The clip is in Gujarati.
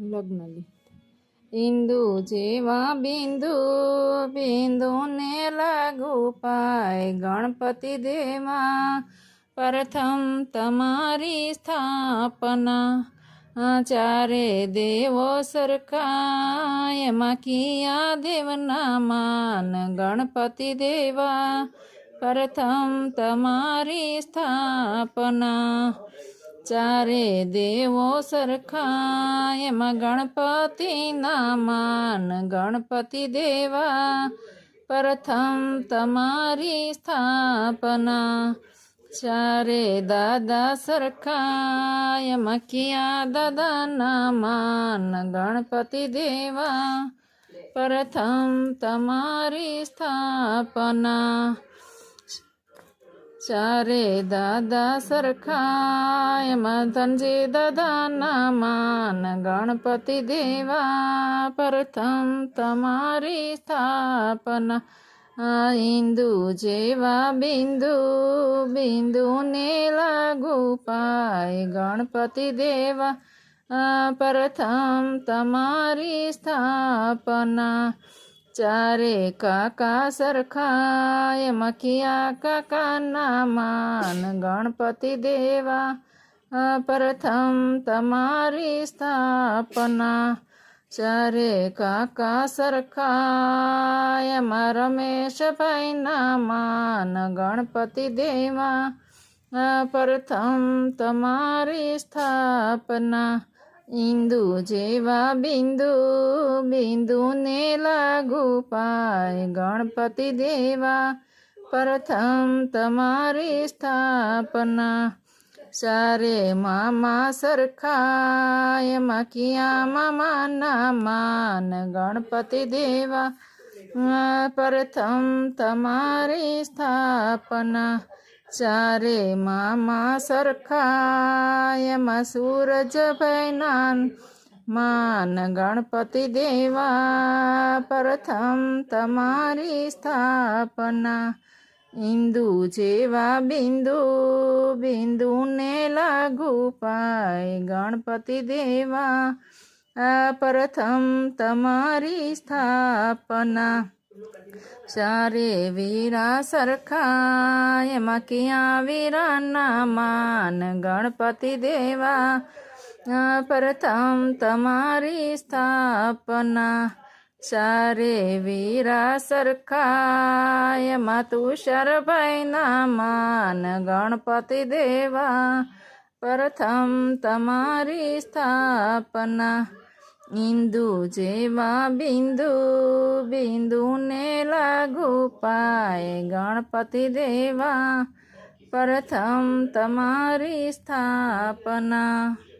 લગ્નલી ઇન્દુ જેવા બિંદુ બિંદુને લાગુ પાય ગણપતિ દેવા પ્રથમ તમારી સ્થાપના ચારે દેવો સરખા એમાં કિયા દેવના માન ગણપતિ દેવા પ્રથમ તમારી સ્થાપના ચારે દેવો સરખા એમાં ગણપતિના માન ગણપતિ દેવા પ્રથમ તમારી સ્થાપના ચારે દાદા સરખા એમાં કિયા દાદાના માન ગણપતિ દેવા પ્રથમ તમારી સ્થાપના ચારે દાદા સરખા એમાં ધનજી દાદાના માન ગણપતિ દેવા પ્રથમ તમારી સ્થાપના ઇન્દુ જેવા બિંદુ બિંદુને લાગુ પાય ગણપતિ દેવા પ્રથમ તમારી સ્થાપના ચારે કાકા સરખા એમાં કિયા કાકાના માન ગણપતિ દેવા પ્રથમ તમારી સ્થાપના ચારે કાકા સરખા એમાં રમેશભાઈના માન ગણપતિ દેવા પ્રથમ તમારી સ્થાપના ઇન્દુ જેવા બિંદુ બિંદુને લાગુ પાય ગણપતિ દેવા પ્રથમ તમારી સ્થાપના ચારે મામા સરખા એમાં કિયા મામાના માન ગણપતિ દેવા પ્રથમ તમારી સ્થાપના ચારે મામા સરખા એમાં સૂરજભાઈના માન ગણપતિ દેવા પ્રથમ તમારી સ્થાપના ઇન્દુ જેવા બિંદુ બિંદુને લાગુ પાય ગણપતિ દેવા પ્રથમ તમારી સ્થાપના ચારે વીરા સરખા એમાં કિયા વીરાના માન ગણપતિ દેવા પ્રથમ તમારી સ્થાપના ચારે વીરા સરખા એમાં તુષારભાઈના માન ગણપતિ દેવા પ્રથમ તમારી સ્થાપના ઇન્દુ જેવા બિંદુ બિંદુને લાગુ પાય ગણપતિ દેવા પ્રથમ તમારી સ્થાપના